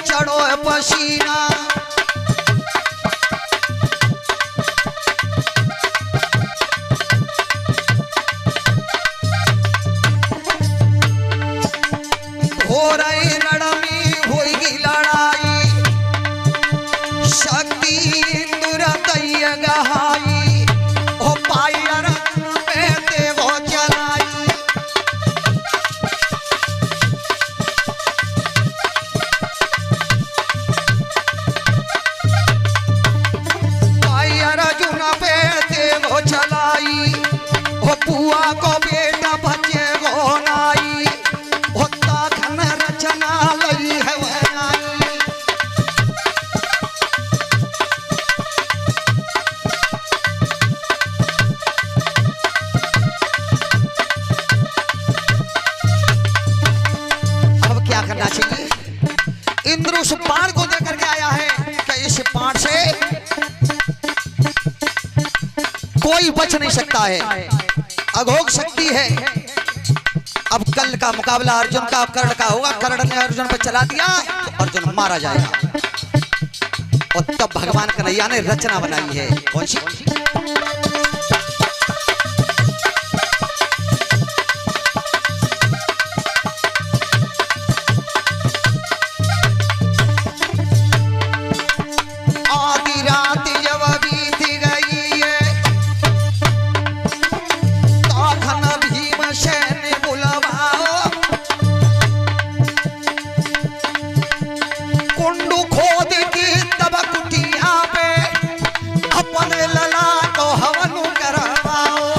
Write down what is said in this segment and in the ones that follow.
चढ़ो पसीना। हो रही रणमी होगी लड़ाई, शक्ति इंद्र दैय गहाई, ओ पायर पे देवो चलाई। पायर अर्जुन पे देवो चलाई, ओ बुआ को बेटा बचे गो नाई, रचना लई है अब क्या करना चाहिए? इंद्र उस बाण को देकर के आया है कि इस बाण से कोई बच नहीं सकता है, अघोष शक्ति है। अब कल का मुकाबला अर्जुन का कर्ण का होगा। कर्ण ने अर्जुन पर चला दिया तो अर्जुन मारा जाएगा। और तब भगवान कन्हैया ने रचना बनाई है, कौन सी? आधी रात जब बीत गई है, तखन भीमसेन कुंडू खोद की तब कुटिया पे अपने लला को हवन करवाओ।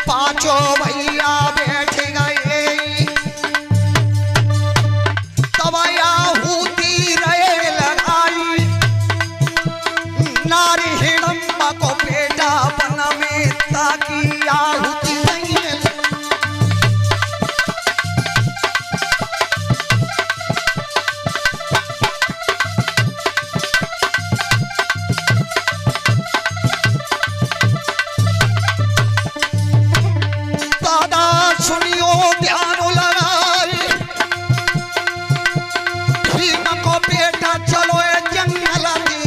पांचों भैया बैठ गए, तब आहुति नारी हिडम्बा को बेटा बन में ताकि आहुति नहीं है। दादा सुनियो ध्यान लगाए, भीम को बेटा चलो ए जंगल में।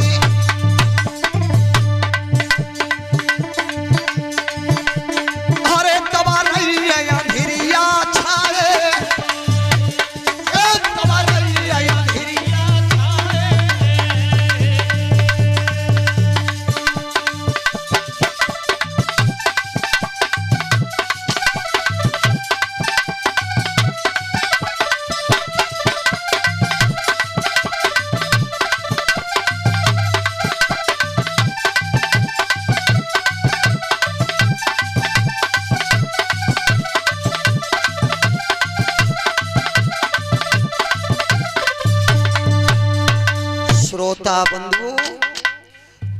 श्रोता बंधु,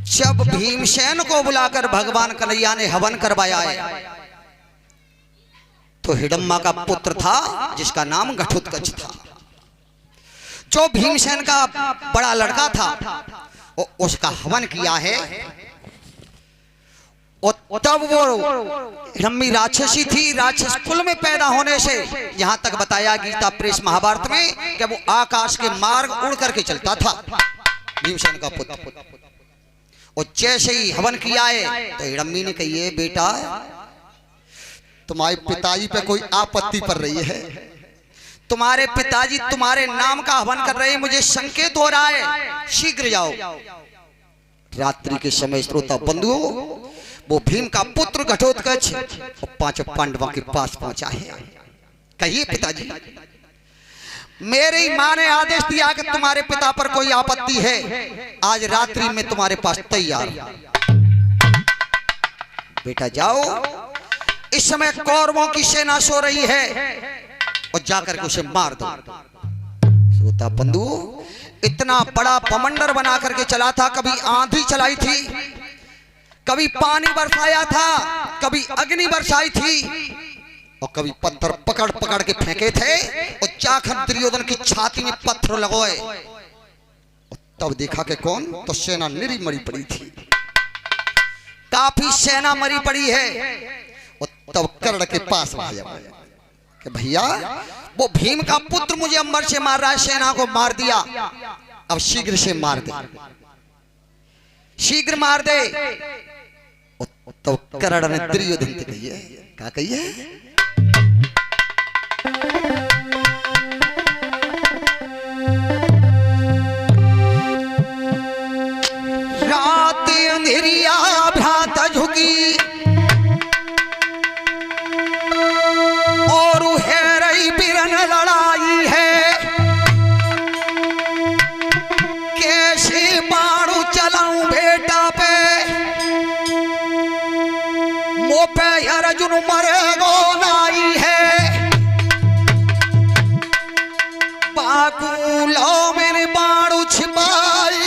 जब भीमसेन को बुलाकर भगवान कन्हैया ने हवन करवाया है तो हिडम्बा का पुत्र था जिसका नाम घटोत्कच था, जो भीमसेन का बड़ा लड़का था, उसका हवन किया है। और तब वो हिडम्बी राक्षसी थी, राक्षस कुल में पैदा होने से यहां तक बताया गीता प्रेस महाभारत में कि वो आकाश के मार्ग उड़ करके चलता था भीमसेन का पुत्र। और जैसे ही हवन किया है तो हिडम्बी ने कही, बेटा तुम्हारे पिताजी पे कोई आपत्ति पड़ रही है, तुम्हारे पिताजी तुम्हारे नाम का हवन कर रहे हैं, मुझे संकेत हो रहा है, शीघ्र जाओ। रात्रि के समय श्रोता बंधुओं, वो भीम का पुत्र घटोत्कच और पांचों पांडवों के पास पहुंचा है। कहिए पिताजी, मेरी मां ने आदेश दिया कि तुम्हारे पिता पर कोई आपत्ति है, आज रात्रि में तुम्हारे पास तैयार। बेटा जाओ, इस समय कौरवों की सेना सो रही है और जाकर के उसे मार दो। श्रोता बंधु, इतना बड़ा पमंडर बना करके चला था, कभी आंधी चलाई थी, कभी पानी बरसाया था, कभी अग्नि बरसाई थी और कभी पत्थर पकड़ पकड़ के फेंके थे और चाखन दुर्योधन की छाती में पत्थर लगोए। तब देखा कि कौन, तो सेना निरी मरी पड़ी थी, काफी सेना मरी पड़ी है। और तब कर्ण के पास आया कि भैया वो भीम का पुत्र मुझे अंबर से मार रहा है, सेना को मार दिया, अब शीघ्र से मार दे, शीघ्र मार दे। तो कर्ण ने दुर्योधन से कही है, क्या कही है, रात अंधेरिया भ्रात झुकी और है रही बिरन लड़ाई है, कैसे बाणु चलाऊं बेटा पे, मो पे अर्जुन मरेगो नाई है, बाकू लो मेरे बाणु छिपाई,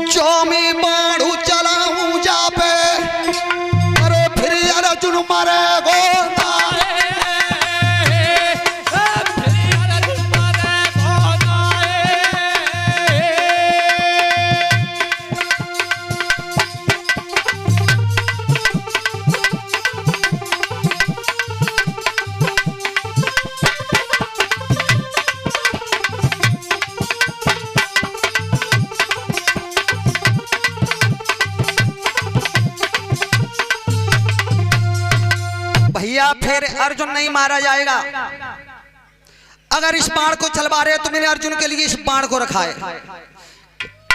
जो मैं बाणु चलाऊं जा पे, अरे फिर अर्जुन मरेगो भैया, फिर अर्जुन नहीं मारा जाएगा। अगर इस बाण को चलवा रहे तो मैंने अर्जुन के लिए इस बाण को रखा है।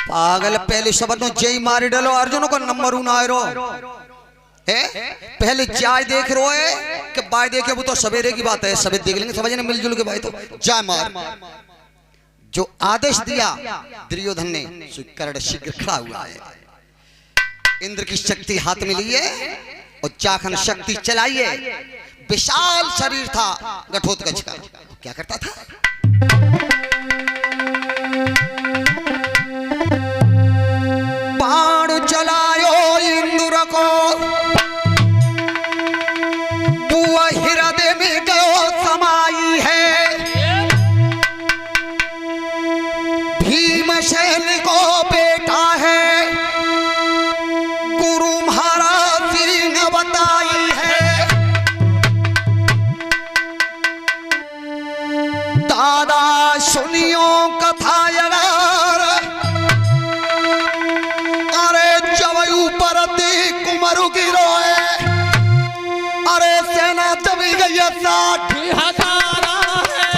पागल, पहले शब्दों जय मारी डालो, अर्जुन को नंबर ना रो है, पहले जाय देख रो है कि बाय देखे, वो तो सवेरे की बात है, सवेरे देख लेंगे समझने मिलजुल के भाई, तो जाय मार। जो आदेश दिया दुर्योधन ने, कर्ण शीघ्र खड़ा हुआ है, इंद्र की शक्ति हाथ में लिए और चाखन शक्ति चलाइए। विशाल शरीर था घटोत्कच का, क्या करता था, बाण चलायो इंद्र को, बुआ हृदय में गयो समाई है, भीमसेन को बेटा है, गुरु महाराज श्री ने बताई है, दादा सुनियो कथा यार, अरे जब ऊपर कुमरु गिरो है, अरे सेना दबी गई 60,000 है,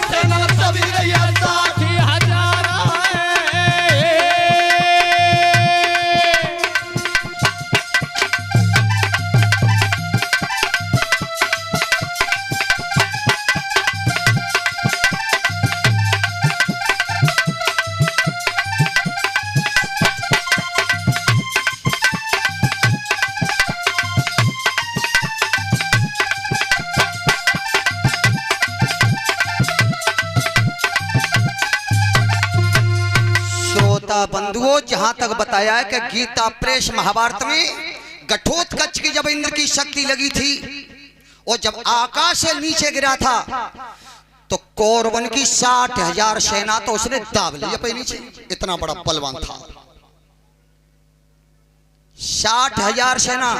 सेना दबी गई 60,000 है। बंधुओं, जहां तक बताया है कि गीता प्रेस महाभारत में घटोत्कच की जब इंद्र की शक्ति लगी थी और जब आकाश से नीचे गिरा था तो कौरवन की 60,000 सेना तो उसने दाब ली अपने नीचे, इतना बड़ा बलवान था। 60,000 सेना।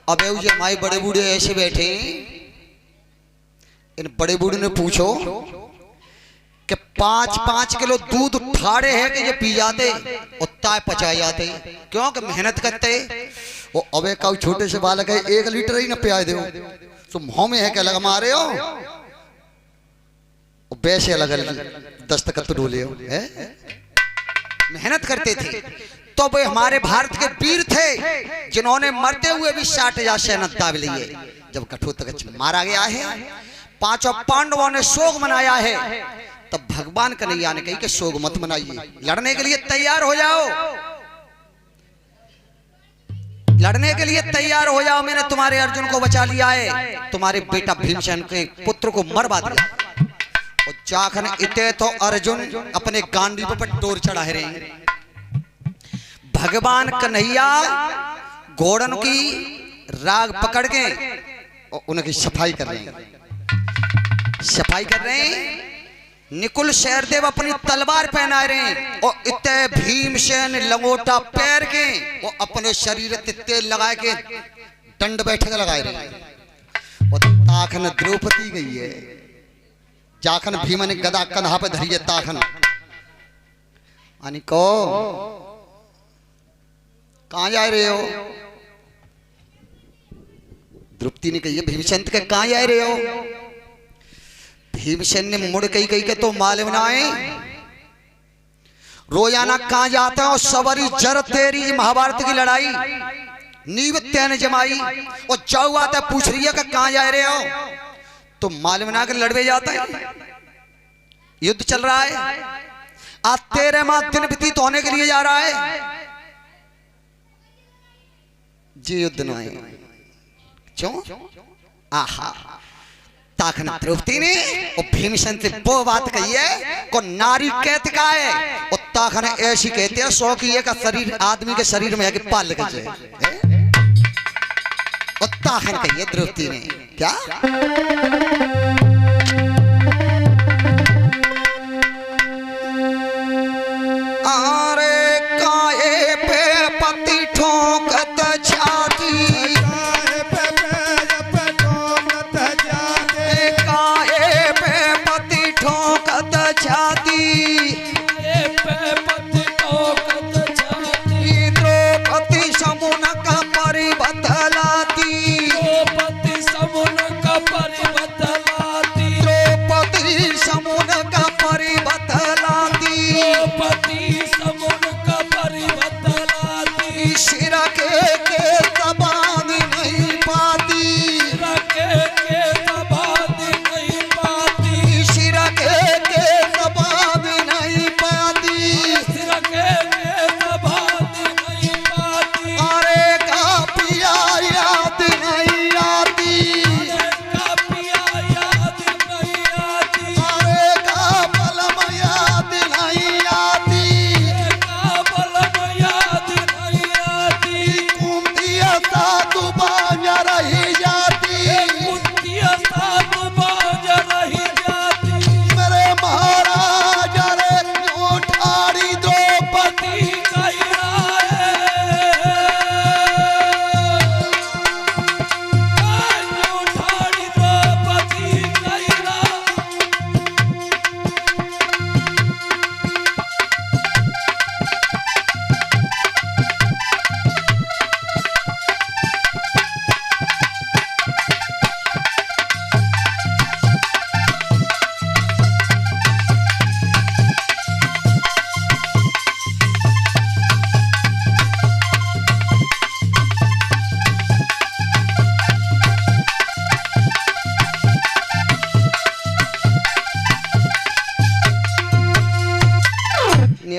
अब ये हमारे बड़े बूढ़े ऐसे बैठे, इन बड़े बूढ़े ने पूछो कि 5-5 किलो दूध उठाड़े हैं कि ये पी जाते और ताय पचा जाते, क्योंकि मेहनत करते। वो अबे का छोटे से बालक है, 1 लीटर ही ना पिया दो तो मुंह में है क्या लगा मारे हो, वैसे अलग दस्तखत डोले हो है? मेहनत करते थे। तो वे हमारे भारत के वीर थे जिन्होंने मरते हुए भी 60,000 सेना दाब लिए। जब घटोत्कच मारा गया है, 5 पांडवों ने शोक मनाया है, तब भगवान कन्हैया ने कही कि शोक मत मनाइए, लड़ने के लिए तैयार हो जाओ, लड़ने के लिए तैयार हो जाओ। मैंने तुम्हारे अर्जुन को बचा लिया है, तुम्हारे बेटा भीमसेन के पुत्र को मरवा दिया। और चाखन इते तो अर्जुन अपने गांडीव पर डोर चढ़ा रहे हैं। भगवान कन्हैया घोड़न की राग पकड़ के और उनकी सफाई कर रहे हैं, सफाई कर रहे हैं। निकुल सहदेव अपनी तलवार पहना रहे हैं और इतने भीमसेन लंगोटा पैर के वो अपने शरीर पे तेल लगा के दंड बैठक लगाए रहे हैं। और ताखन द्रौपदी गई है, जाखन भीम ने गदा कंधा पे धरी है ताखन अनिको कहां जा रहे हो? द्रौपदी ने कही भीमसेन के कहां जा रहे हो? भीमसेन ने मुड़ कही के तो मालूम ना है रोजाना कहां जाते हो? सवरी जर तेरी महाभारत की लड़ाई नींव तैन जमाई और जाऊ आता पूछ रही है कि कहां जा रहे हो? तो मालूम ना कि लड़वे जाता है, युद्ध चल रहा है, आज तेरे मां दिन व्यतीत होने के लिए जा रहा है, जी युद्ध ना है क्यों? आहा ताखन द्रौपदी ने और भीमसेन से वो बात कही है को नारी कहते का है और ताखन ऐसी कहते हैं सौ की एक शरीर आदमी के शरीर में आके पाल लग जाए और ताखन कही है द्रौपदी ने क्या अरे काए पे पति ठोकत छाती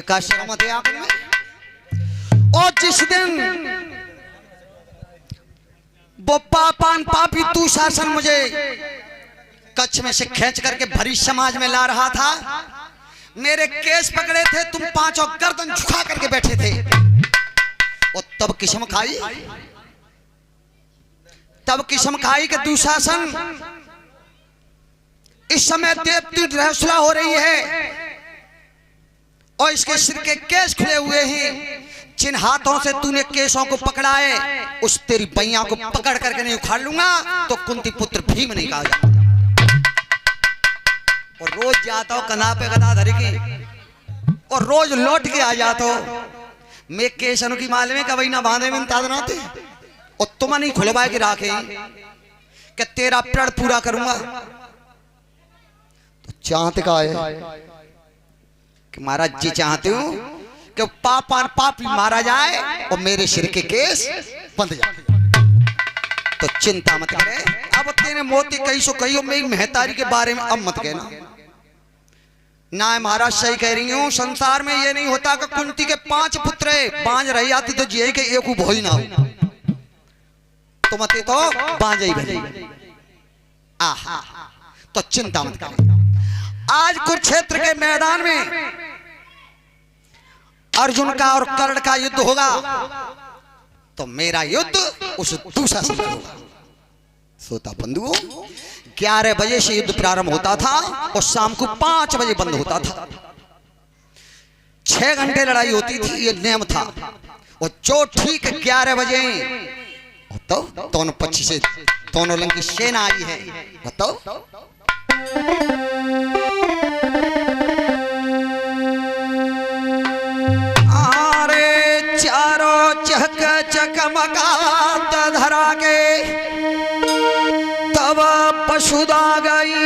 का शर्म थे आपने। और जिस दिन वो पापान पापी तू शासन मुझे कच्छ में से खींच करके भरी समाज में ला रहा था, मेरे केस पकड़े थे, तुम पांचों गर्दन झुका करके बैठे थे, और तब किस्म खाई, तब किस्म खाई कि दुशासन इस समय देवती रहसुला हो रही है और इसके सिर के केस खुले हुए हैं। जिन हाथों से तूने केसों को पकड़ा है उस तेरी बैया को पकड़ करके नहीं उखाड़ लूंगा तो कुंती पुत्र भीम नहीं कहा जाता। और रोज जाता हो कना पे गदा धर के और रोज लौट के आ जाता हो। मैं केसों की माल में कभी ना बांधे में तादना थे और तुम नहीं खुलवा के राखे कि तेरा प्रण पूरा करूंगा। तो चाहते का है कि महाराज जी चाहते हूं कि पापान पापी मारा जाए और मेरे सिर के केस बंद जाए। तो चिंता मत करे, अब तेने मोती कही सो कही हो, मेरी महतारी के बारे में अब मत कहना ना। महाराज सही कह रही हूं, संसार में ये नहीं होता कि कुंती के 5 पुत्र बांझ रह जाती तो जी के एक भोई ना हो, तो मत तो बांझ ही भले। आहा, तो चिंता मत करे। आज कुरुक्षेत्र के मैदान में अर्जुन का और कर्ण का युद्ध होगा, तो मेरा युद्ध उस दुशासन से होगा। श्रोता बंधुओं, 11 बजे से युद्ध प्रारंभ होता था और शाम को 5 बजे बंद होता था। 6 घंटे लड़ाई होती थी, ये नियम था। और जो ठीक 11 बजे तो दोनों पक्ष से दोनों रंग की सेना आई है। बताओ अरे चारों चक चकमकात धरा के तब पशुदा गई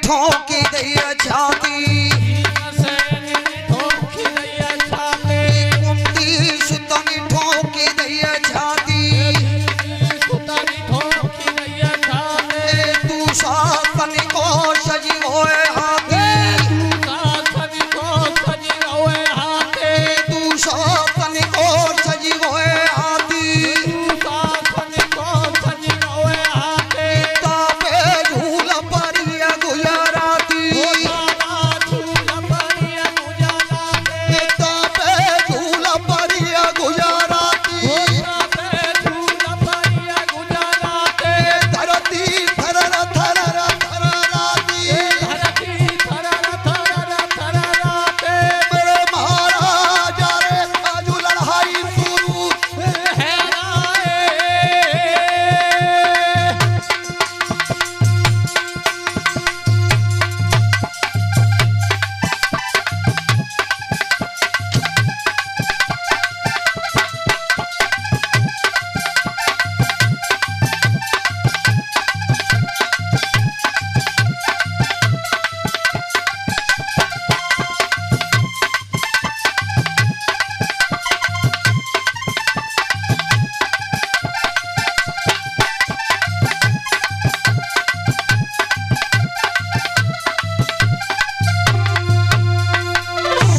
ठोकी दैया छाती कुंती सुतनी ठोकी दैया छाती तू सातनी को सजी होए हाथी तू सातनी को सजी होए हाथी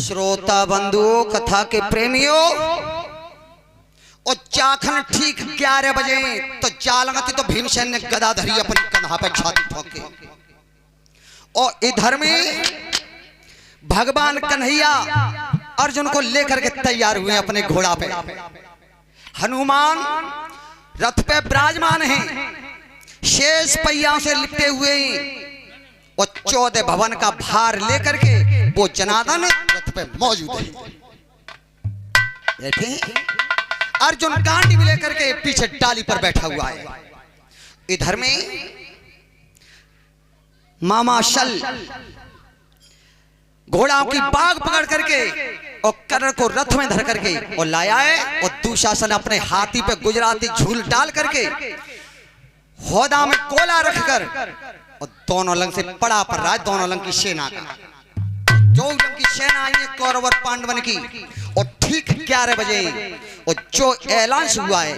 श्रोता बंधुओं, कथा के प्रेमियों, और चाखन ठीक 11 बजे तो चालंगती तो भीमसेन ने गदा धरी अपनी कंधा पे छाती ठोके। और इधर में भगवान कन्हैया अर्जुन को लेकर के तैयार हुए अपने घोड़ा पे। हनुमान रथ पे विराजमान हैं, शेष पहिया से लिपटे हुए और 14 भवन का भार लेकर के वो जनार्दन रथ पे मौजूद है। बैठे अर्जुन कांडी में लेकर के पीछे डाली पर बैठा हुआ है। इधर में मामा शल घोड़ाओं की बाग पकड़ करके और कर्ण को रथ में धर करके और लाया है। और दुशासन अपने हाथी पे गुजराती झूल डाल करके होदा में गोला रखकर और दोनों लंग से पड़ा पर राज दोनों लंग की सेना का जो लंग की सेना आई है कौरव और पांडवन की और ठीक 11 बजे और जो ऐलान हुआ है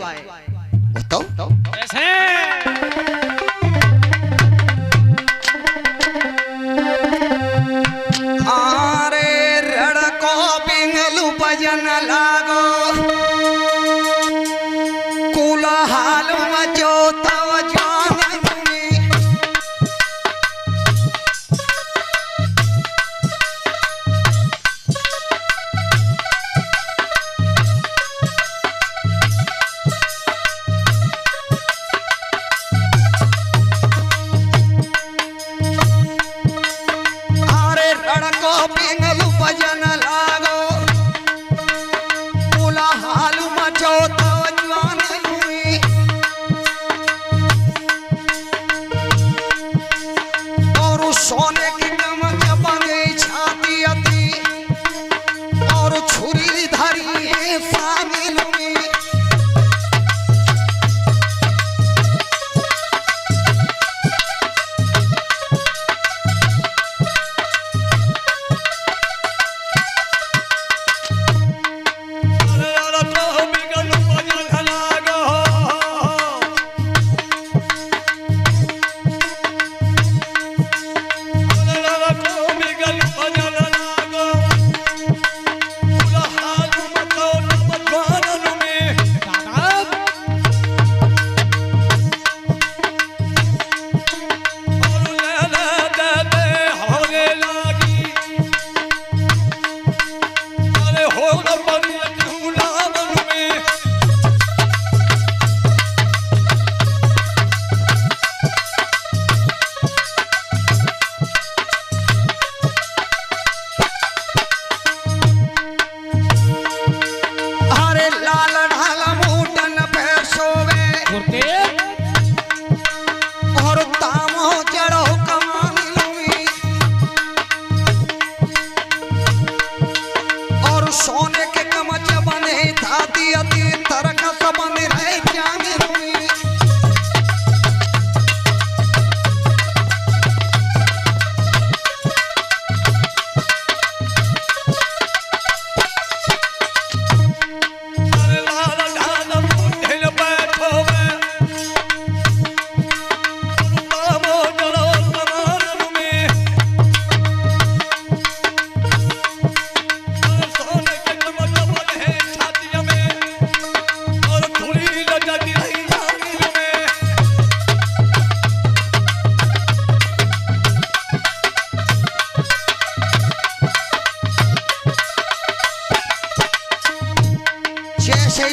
बताओ आरे रण को पिंगलू भजन लागो कुला हाल मचो तव जान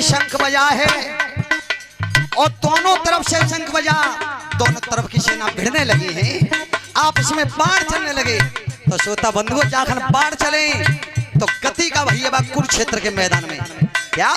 शंख बजा है और दोनों तरफ से शंख बजा, दोनों तरफ की सेना भिड़ने लगी है, आपस में बाढ़ चलने लगे। तो श्रोता बंधुओं जाखन बाढ़ चले तो गति का भैया कुरुक्षेत्र के मैदान में क्या